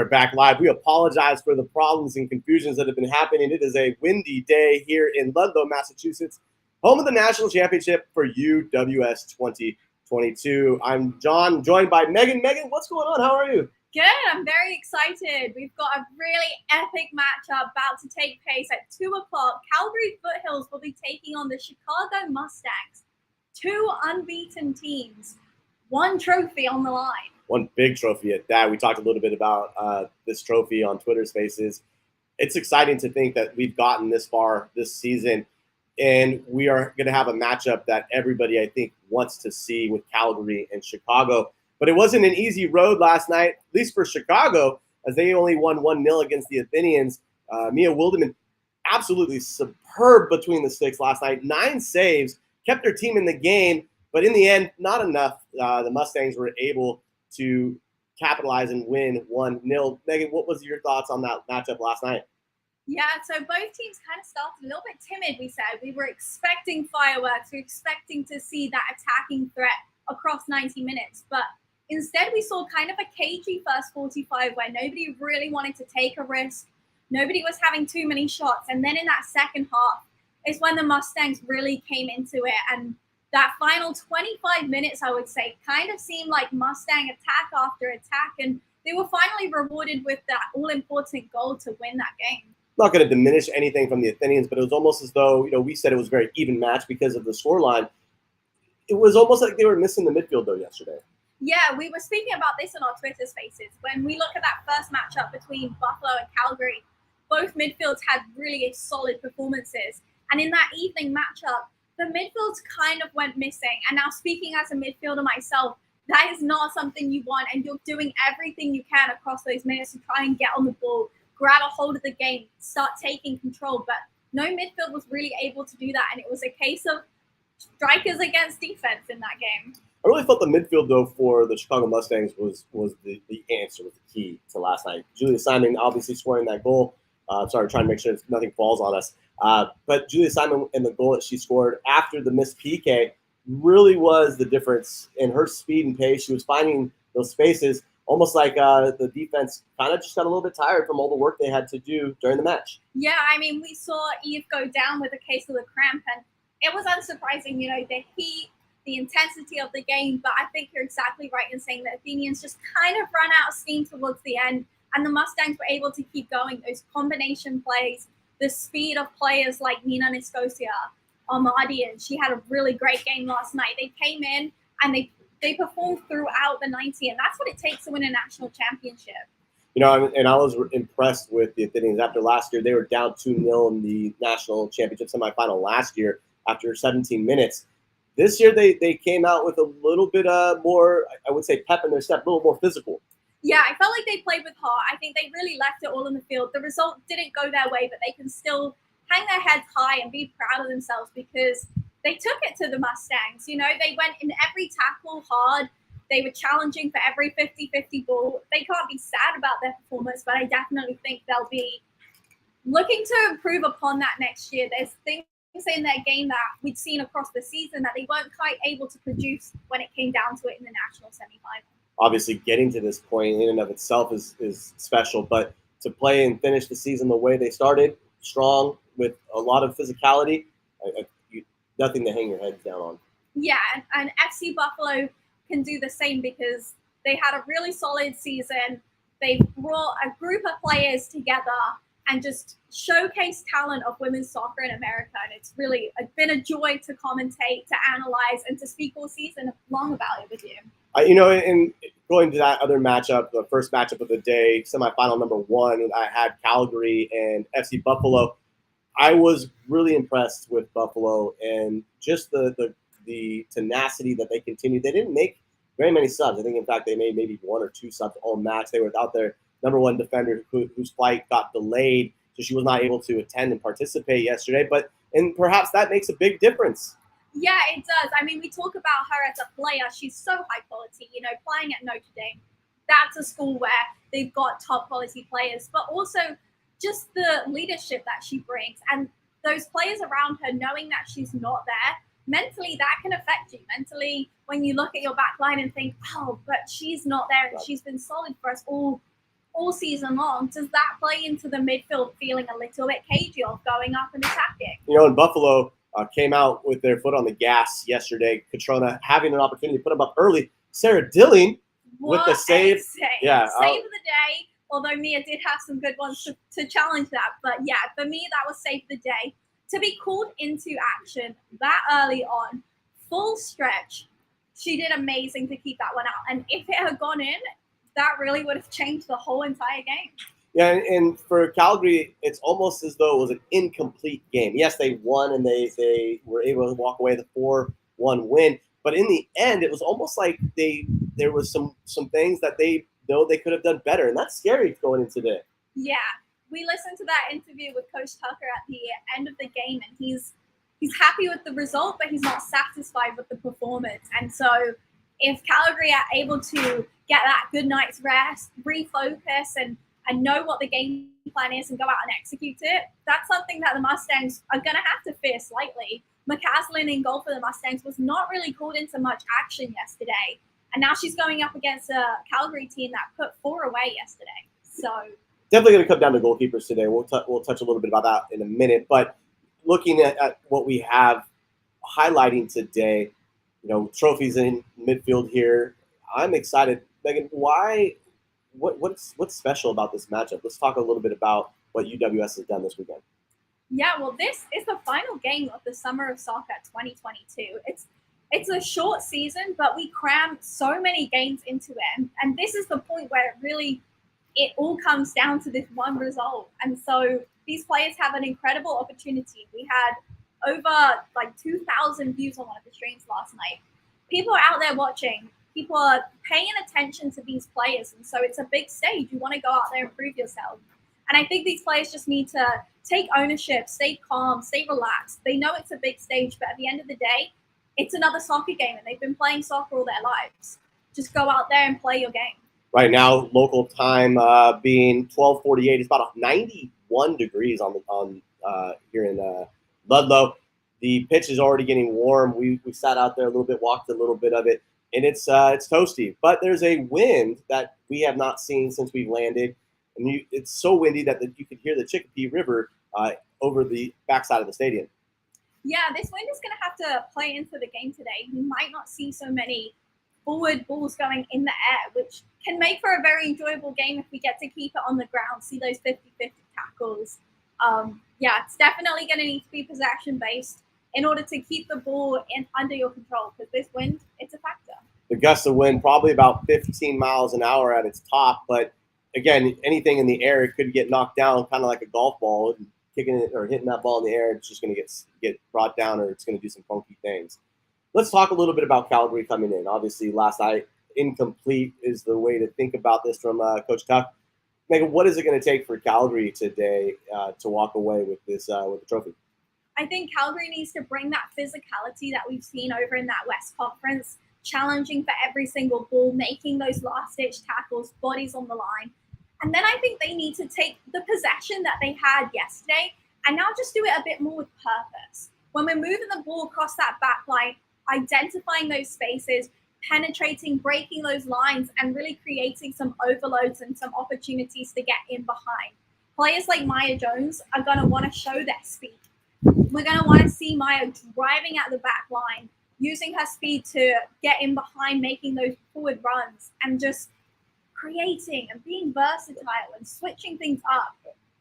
are back live. We apologize for the problems and confusions that have been happening. It is a windy day here in Ludlow, Massachusetts, home of the National Championship for UWS 2022. I'm Jon, joined by Megan. Megan, what's going on? How are you? Good. I'm very excited. We've got a really epic matchup about to take place at 2 o'clock. Calgary Foothills will be taking on the Chicago Mustangs. Two unbeaten teams. One trophy on the line. One big trophy at that. We talked a little bit about this trophy on Twitter Spaces. It's exciting to think that we've gotten this far this season, and we are going to have a matchup that everybody, I think, wants to see with Calgary and Chicago. But it wasn't an easy road last night, at least for Chicago, as they only won 1-0 against the Athenians. Mia Wildeman, absolutely superb between the sticks last night. 9 saves, kept their team in the game, but in the end, not enough. The Mustangs were able to capitalize and win 1-0. Megan, what was your thoughts on that matchup last night? Yeah, so both teams kind of started a little bit timid, we said. We were expecting fireworks. We were expecting to see that attacking threat across 90 minutes. But instead, we saw kind of a cagey first 45 where nobody really wanted to take a risk. Nobody was having too many shots. And then in that second half is when the Mustangs really came into it. And that final 25 minutes, I would say, kind of seemed like Mustang attack after attack. And they were finally rewarded with that all-important goal to win that game. Not going to diminish anything from the Athenians, but it was almost as though, we said it was a very even match because of the scoreline. It was almost like they were missing the midfield, though, yesterday. Yeah, we were speaking about this on our Twitter Spaces. When we look at that first matchup between Buffalo and Calgary, both midfields had really solid performances. And in that evening matchup, the midfields kind of went missing. And now, speaking as a midfielder myself, that is not something you want. And you're doing everything you can across those minutes to try and get on the ball, grab a hold of the game, start taking control. But no midfield was really able to do that. And it was a case of strikers against defense in that game. I really felt the midfield, though, for the Chicago Mustangs was the answer, was the key to last night. Julia Simon obviously scoring that goal. Trying to make sure nothing falls on us. But Julia Simon and the goal that she scored after the missed PK really was the difference in her speed and pace. She was finding those spaces, almost like the defense kind of just got a little bit tired from all the work they had to do during the match. Yeah, I mean, we saw Eve go down with a case of the cramp, and it was unsurprising, the heat, the intensity of the game. But I think you're exactly right in saying that Athenians just kind of ran out of steam towards the end, and the Mustangs were able to keep going. Those combination plays, the speed of players like Nina Niskosia, Armadian, she had a really great game last night. They came in and they performed throughout the 90, and that's what it takes to win a national championship. And I was impressed with the Athenians after last year. They were down 2-0 in the national championship semifinal last year after 17 minutes. This year, they came out with a little bit more, I would say, pep in their step, a little more physical. Yeah, I felt like they played with heart. I think they really left it all on the field. The result didn't go their way, but they can still hang their heads high and be proud of themselves because they took it to the Mustangs. They went in every tackle hard. They were challenging for every 50-50 ball. They can't be sad about their performance, but I definitely think they'll be looking to improve upon that next year. There's things in their game that we'd seen across the season that they weren't quite able to produce when it came down to it in the national semifinal. Obviously, getting to this point in and of itself is special, but to play and finish the season the way they started, strong with a lot of physicality, nothing to hang your head down on. Yeah, and FC Buffalo can do the same because they had a really solid season. They brought a group of players together and just showcase talent of women's soccer in America. And it's really been a joy to commentate, to analyze, and to speak all season long about it with you. And going to that other matchup, the first matchup of the day, semifinal number 1, I had Calgary and FC Buffalo. I was really impressed with Buffalo and just the tenacity that they continued. They didn't make very many subs. I think, in fact, they made maybe 1 or 2 subs all match. They were without their number 1 defender whose flight got delayed, so she was not able to attend and participate yesterday. And perhaps that makes a big difference. Yeah, it does. I mean, we talk about her as a player. She's so high quality, playing at Notre Dame. That's a school where they've got top quality players, but also just the leadership that she brings and those players around her knowing that she's not there. Mentally, that can affect you. Mentally, when you look at your back line and think, oh, but she's not there and she's been solid for us all all season long, does that play into the midfield feeling a little bit cagey of going up and attacking? In Buffalo came out with their foot on the gas yesterday. Katrona having an opportunity to put them up early. Sarah Dilling with the save. Yeah, save of the day. Although Mia did have some good ones to challenge that. But yeah, for me, that was save of the day. To be called into action that early on, full stretch, she did amazing to keep that one out. And if it had gone in, that really would have changed the whole entire game. Yeah, and for Calgary, it's almost as though it was an incomplete game. Yes, they won and they were able to walk away with a 4-1 win. But in the end, it was almost like there was some things that they know they could have done better. And that's scary going into today. Yeah. We listened to that interview with Coach Tucker at the end of the game, and he's happy with the result, but he's not satisfied with the performance. And so if Calgary are able to get that good night's rest, refocus, and know what the game plan is and go out and execute it, that's something that the Mustangs are going to have to fear slightly. McCaslin in goal for the Mustangs was not really called into much action yesterday. And now she's going up against a Calgary team that put 4 away yesterday. So definitely going to come down to goalkeepers today. We'll touch a little bit about that in a minute. But looking at what we have highlighting today, trophies in midfield here, I'm excited. Megan, what's special about this matchup? Let's talk a little bit about what UWS has done this weekend. Yeah, well, this is the final game of the Summer of Soccer 2022. It's a short season, but we cram so many games into it. And this is the point where it all comes down to this one result. And so these players have an incredible opportunity. We had over 2,000 views on one of the streams last night. People are out there watching. People are paying attention to these players. And so it's a big stage. You want to go out there and prove yourself. And I think these players just need to take ownership, stay calm, stay relaxed. They know it's a big stage, but at the end of the day, it's another soccer game, and they've been playing soccer all their lives. Just go out there and play your game. Right now, local time being 12:48, it's about 91 degrees on here in Ludlow. The pitch is already getting warm. We sat out there a little bit, walked a little bit of it, and it's toasty. But there's a wind that we have not seen since we've landed, and it's so windy that you could hear the Chicopee River over the backside of the stadium. Yeah, this wind is going to have to play into the game today. We might not see so many forward balls going in the air, which can make for a very enjoyable game if we get to keep it on the ground, see those 50-50 tackles. It's definitely going to need to be possession-based in order to keep the ball under your control, because this wind, it's a factor. The gust of wind, probably about 15 miles an hour at its top, but again, anything in the air, it could get knocked down, kind of like a golf ball. Kicking it or hitting that ball in the air, it's just going to get brought down, or it's going to do some funky things. Let's talk a little bit about Calgary coming in. Obviously, last night, incomplete is the way to think about this from Coach Tuck. Megan, what is it going to take for Calgary today to walk away with this with the trophy? I think Calgary needs to bring that physicality that we've seen over in that West Conference, challenging for every single ball, making those last-ditch tackles, bodies on the line. And then I think they need to take the possession that they had yesterday and now just do it a bit more with purpose. When we're moving the ball across that back line, identifying those spaces, penetrating, breaking those lines, and really creating some overloads and some opportunities to get in behind. Players like Maya Jones are going to want to show their speed. We're going to want to see Maya driving at the back line, using her speed to get in behind, making those forward runs, and just creating and being versatile and switching things up.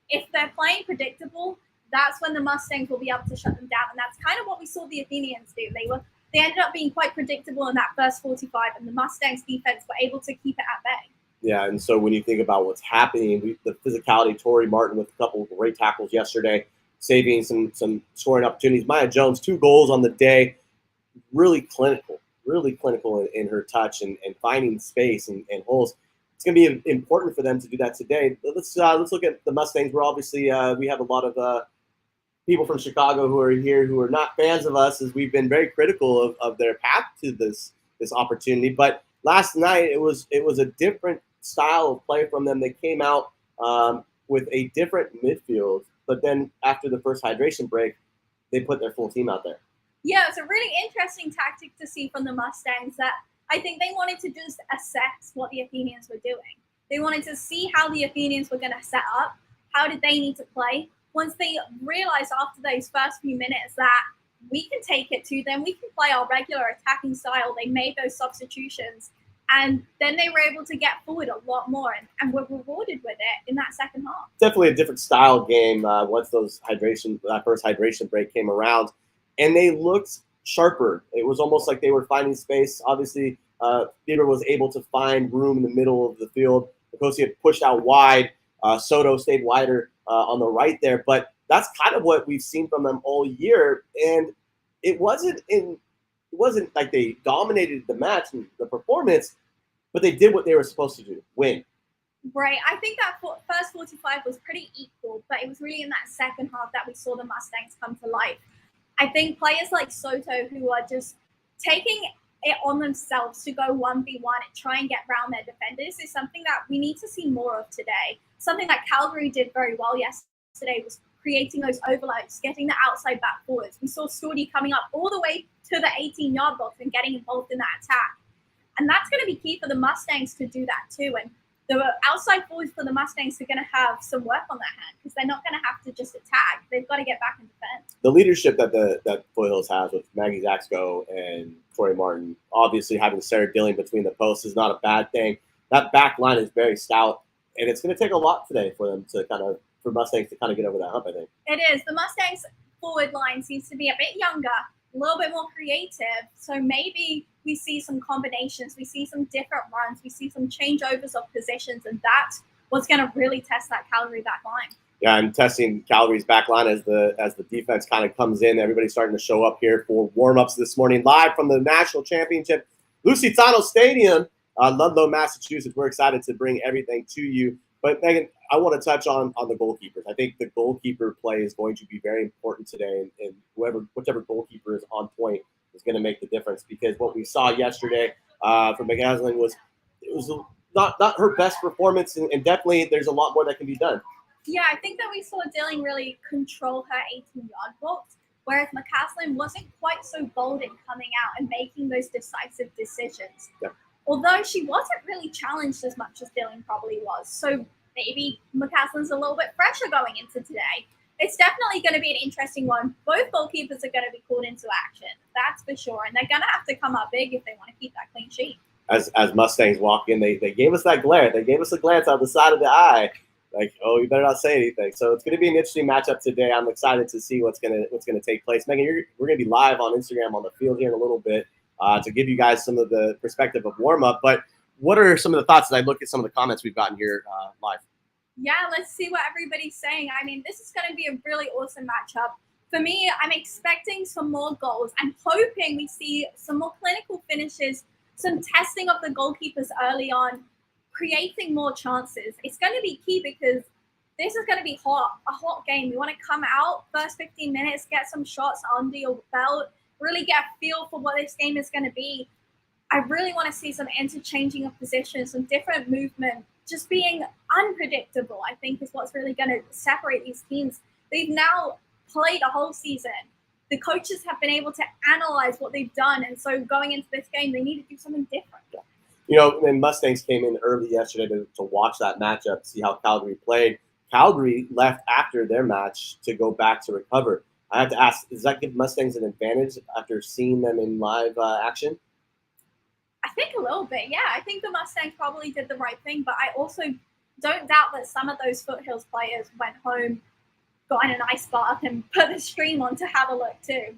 If they're playing predictable, that's when the Mustangs will be able to shut them down. And that's kind of what we saw the Athenians do. They ended up being quite predictable in that first 45, and the Mustangs defense were able to keep it at bay. Yeah, and so when you think about what's happening, the physicality, Tori Martin with a couple of great tackles yesterday, saving some scoring opportunities. Maya Jones, 2 goals on the day, really clinical in her touch and finding space and holes. It's going to be important for them to do that today. Let's look at the Mustangs. We're obviously we have a lot of people from Chicago who are here who are not fans of us, as we've been very critical of their path to this opportunity. But last night it was a different style of play from them. They came out with a different midfield, but then after the first hydration break, they put their full team out there. Yeah, it's a really interesting tactic to see from the Mustangs that I think they wanted to just assess what the Athenians were doing. They wanted to see how the Athenians were going to set up. How did they need to play? Once they realized after those first few minutes that we can take it to them, we can play our regular attacking style, they made those substitutions. And then they were able to get forward a lot more and were rewarded with it in that second half. Definitely a different style game once that first hydration break came around. And they looked sharper. It was almost like they were finding space. Obviously, Bieber was able to find room in the middle of the field. Nicosia had pushed out wide. Soto stayed wider on the right there. But that's kind of what we've seen from them all year. And it wasn't like they dominated the match and the performance, but they did what they were supposed to do, win. Right. I think that first 45 was pretty equal, but it was really in that second half that we saw the Mustangs come to life. I think players like Soto, who are just taking it on themselves to go 1v1 and try and get around their defenders, is something that we need to see more of today. Something that Calgary did very well yesterday was creating those overlaps, getting the outside back forwards. We saw Stordie coming up all the way to the 18-yard box and getting involved in that attack. And that's going to be key for the Mustangs to do that too. And the outside forwards for the Mustangs are going to have some work on their hand because they're not going to have to just attack. They've got to get back and defend. The leadership that Foothills has with Maggie Zaxko and Tori Martin, obviously having Sarah Dilling between the posts is not a bad thing. That back line is very stout, and it's going to take a lot today for Mustangs to kind of get over that hump, I think. It is. The Mustangs forward line seems to be a bit younger, a little bit more creative. So maybe we see some combinations, we see some different runs, we see some changeovers of positions, and that's what's going to really test that Calgary back line. Yeah, and testing Calgary's back line as the defense kind of comes in. Everybody's starting to show up here for warm-ups this morning, live from the National Championship, Lusitano Stadium, Ludlow, Massachusetts. We're excited to bring everything to you. But Megan, I want to touch on the goalkeepers. I think the goalkeeper play is going to be very important today, and whichever goalkeeper is on point is going to make the difference. Because what we saw yesterday from McCaslin was not her best performance, and definitely there's a lot more that can be done. Yeah, I think that we saw Dilling really control her 18-yard box, whereas McCaslin wasn't quite so bold in coming out and making those decisive decisions. Yeah. Although she wasn't really challenged as much as Dilling probably was. So maybe McCaslin's a little bit fresher going into today. It's definitely going to be an interesting one. Both goalkeepers are going to be called into action, that's for sure. And they're going to have to come up big if they want to keep that clean sheet. As Mustangs walk in, they gave us that glare. They gave us a glance out the side of the eye. Like, oh, you better not say anything. So it's going to be an interesting matchup today. I'm excited to see what's going to take place. Megan, we're going to be live on Instagram on the field here in a little bit to give you guys some of the perspective of warm-up. But what are some of the thoughts as I look at some of the comments we've gotten here live? Yeah, let's see what everybody's saying. I mean, this is going to be a really awesome matchup. For me, I'm expecting some more goals. I'm hoping we see some more clinical finishes, some testing of the goalkeepers early on, creating more chances. It's going to be key because this is going to be a hot game. We want to come out first 15 minutes, get some shots under your belt, really get a feel for what this game is going to be. I really want to see some interchanging of positions, some different movement, just being unpredictable, I think, is what's really going to separate these teams. They've now played a whole season. The coaches have been able to analyze what they've done, and so going into this game, they need to do something different. Yeah. You know, when Mustangs came in early yesterday to watch that matchup, see how Calgary played. Calgary left after their match to go back to recover. I have to ask, does that give Mustangs an advantage after seeing them in live action? I think a little bit, yeah. I think the Mustangs probably did the right thing, but I also don't doubt that some of those Foothills players went home, got in an ice bath, and put the stream on to have a look too.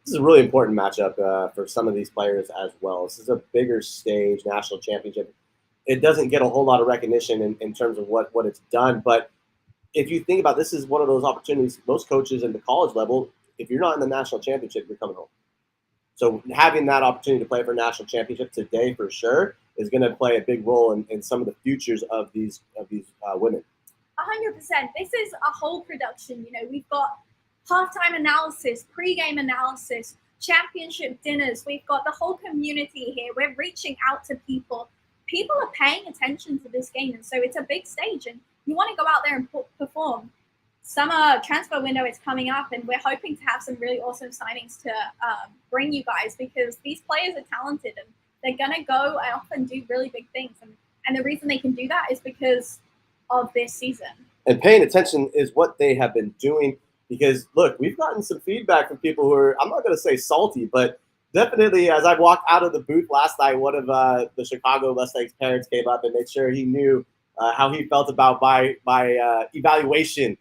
This is a really important matchup for some of these players as well. This is a bigger stage, national championship. It doesn't get a whole lot of recognition in terms of what it's done, but if you think about it, this is one of those opportunities, most coaches in the college level, if you're not in the national championship, you're coming home. So having that opportunity to play for a national championship today for sure is going to play a big role in some of the futures of these women. 100%. This is a whole production. You know, we've got halftime analysis, pre-game analysis, championship dinners. We've got the whole community here. We're reaching out to people. People are paying attention to this game, and so it's a big stage, and you want to go out there and perform. Summer transfer window is coming up, and we're hoping to have some really awesome signings to bring you guys because these players are talented, and they're going to go and often do really big things. And And the reason they can do that is because of this season. And paying attention is what they have been doing, because, look, we've gotten some feedback from people who are, I'm not going to say salty, but definitely as I walked out of the booth last night, one of the Chicago Mustangs parents came up and made sure he knew how he felt about my evaluation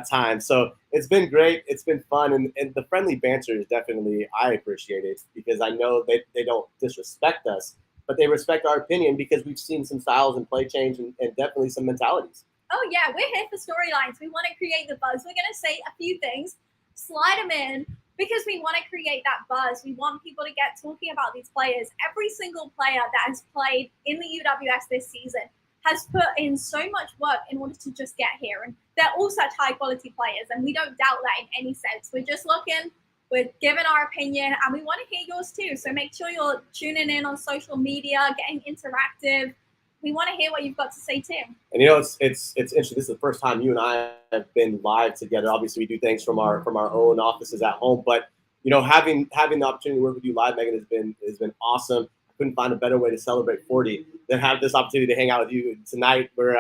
time. So it's been great. It's been fun. And the friendly banter is definitely, I appreciate it, because I know they don't disrespect us, but they respect our opinion because we've seen some styles and play change and definitely some mentalities. Oh, yeah, we're here for storylines. We want to create the buzz. We're going to say a few things, slide them in, because we want to create that buzz. We want people to get talking about these players. Every single player that has played in the UWS this season has put in so much work in order to just get here. And they're all such high-quality players, and we don't doubt that in any sense. We're just looking, we're giving our opinion, and we want to hear yours too. So make sure you're tuning in on social media, getting interactive. We want to hear what you've got to say, Tim. And it's interesting. This is the first time you and I have been live together. Obviously, we do things from our own offices at home, but having the opportunity to work with you live, Megan, has been awesome. I couldn't find a better way to celebrate 40 than have this opportunity to hang out with you tonight. We're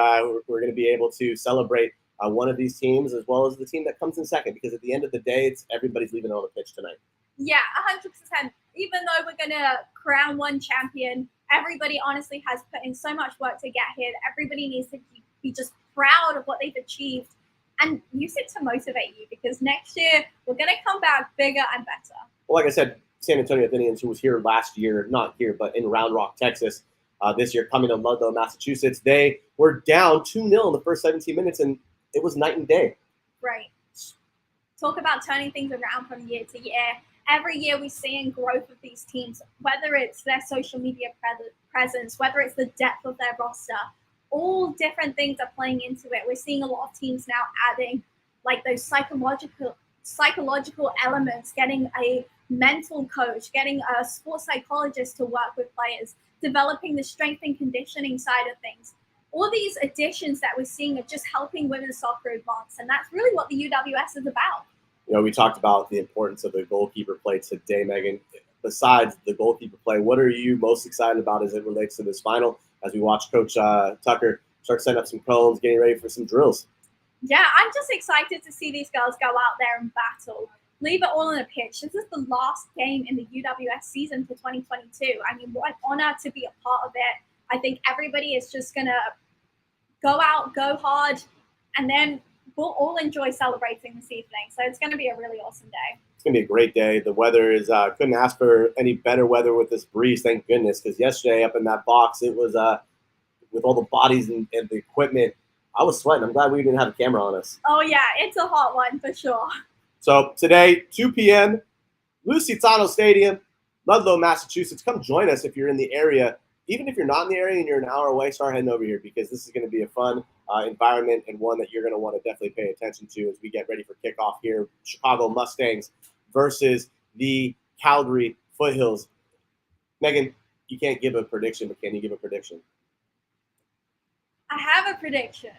going to be able to celebrate one of these teams as well as the team that comes in second, because at the end of the day, it's everybody's leaving on the pitch tonight. Yeah, 100%. Even though we're going to crown one champion, everybody honestly has put in so much work to get here. Everybody needs to be just proud of what they've achieved and use it to motivate you, because next year we're going to come back bigger and better. Well, like I said, San Antonio Athenians, who was here last year, not here, but in Round Rock, Texas, this year coming to Ludlow, Massachusetts, they were down 2-0 in the first 17 minutes, and it was night and day. Right. Talk about turning things around from year to year. Every year we're seeing growth of these teams, whether it's their social media presence, whether it's the depth of their roster, all different things are playing into it. We're seeing a lot of teams now adding like those psychological elements, getting a mental coach, getting a sports psychologist to work with players, developing the strength and conditioning side of things. All these additions that we're seeing are just helping women's soccer advance, and that's really what the UWS is about. We talked about the importance of the goalkeeper play today, Megan. Besides the goalkeeper play, what are you most excited about as it relates to this final, as we watch Coach Tucker start setting up some cones, getting ready for some drills? Yeah, I'm just excited to see these girls go out there and battle, leave it all on the pitch. This is the last game in the UWS season for 2022. I mean, what an honor to be a part of it. I think everybody is just going to go out, go hard, and then we'll all enjoy celebrating this evening. So it's going to be a really awesome day. It's going to be a great day. The weather is couldn't ask for any better weather with this breeze, thank goodness, because yesterday up in that box, it was with all the bodies and the equipment, I was sweating. I'm glad we didn't have a camera on us. Oh, yeah, it's a hot one for sure. So today, 2 p.m., Lusitano Stadium, Ludlow, Massachusetts. Come join us if you're in the area. Even if you're not in the area and you're an hour away, start heading over here, because this is going to be a fun environment and one that you're going to want to definitely pay attention to as we get ready for kickoff here. Chicago Mustangs versus the Calgary Foothills. Megan, you can't give a prediction, but can you give a prediction? I have a prediction.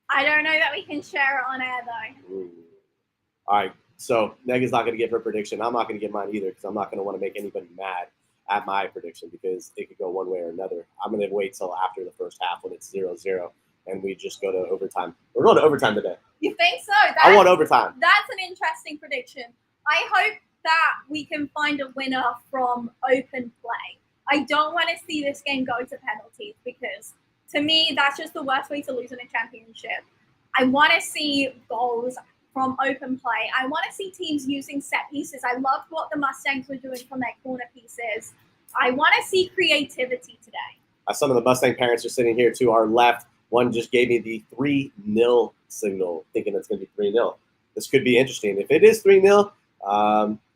I don't know that we can share it on air, though. Ooh. All right, so Megan's not going to give her prediction. I'm not going to give mine either, because I'm not going to want to make anybody mad at my prediction, because it could go one way or another. I'm going to wait till after the first half when it's 0-0 and we just go to overtime. We're going to overtime today. You think so? I want overtime. That's an interesting prediction. I hope that we can find a winner from open play. I don't want to see this game go to penalties, because to me, that's just the worst way to lose in a championship. I want to see goals from open play. I want to see teams using set pieces. I loved what the Mustangs were doing from their corner pieces. I want to see creativity today. Some of the Mustang parents are sitting here to our left. One just gave me the 3-0 signal, thinking it's going to be 3-0. This could be interesting. If it is 3-0,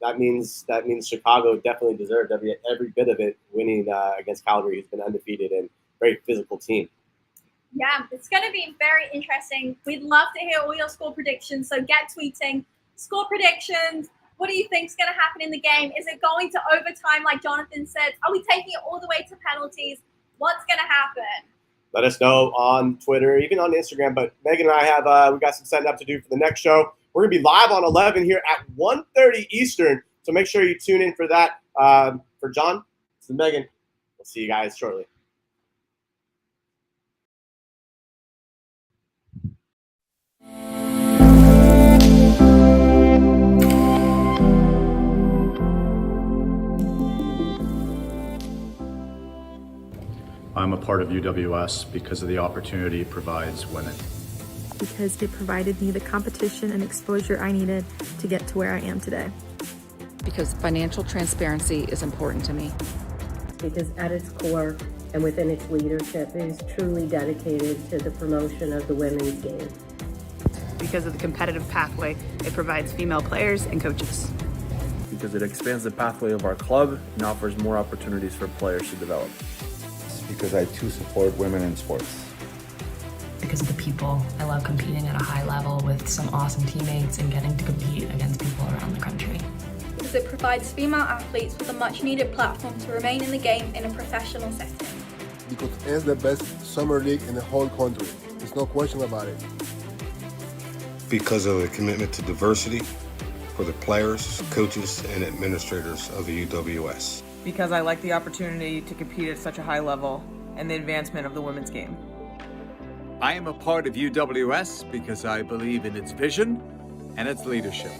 that means Chicago definitely deserved every bit of it, winning against Calgary, who's been undefeated and very physical team. Yeah, it's going to be very interesting. We'd love to hear all your score predictions, so get tweeting. Score predictions. What do you think is going to happen in the game? Is it going to overtime like Jonathan said? Are we taking it all the way to penalties? What's going to happen? Let us know on Twitter, even on Instagram. But Megan and I have we got some setting up to do for the next show. We're going to be live on 11 here at 1:30 Eastern, so make sure you tune in for that. For Jon, this is Megan. We'll see you guys shortly. part of UWS because of the opportunity it provides women. Because it provided me the competition and exposure I needed to get to where I am today. Because financial transparency is important to me. Because at its core and within its leadership, it is truly dedicated to the promotion of the women's game. Because of the competitive pathway it provides female players and coaches. Because it expands the pathway of our club and offers more opportunities for players to develop. Because I too support women in sports. Because of the people. I love competing at a high level with some awesome teammates and getting to compete against people around the country. Because it provides female athletes with a much needed platform to remain in the game in a professional setting. Because it's the best summer league in the whole country. There's no question about it. Because of the commitment to diversity for the players, coaches, and administrators of the UWS. Because I like the opportunity to compete at such a high level and the advancement of the women's game. I am a part of UWS because I believe in its vision and its leadership.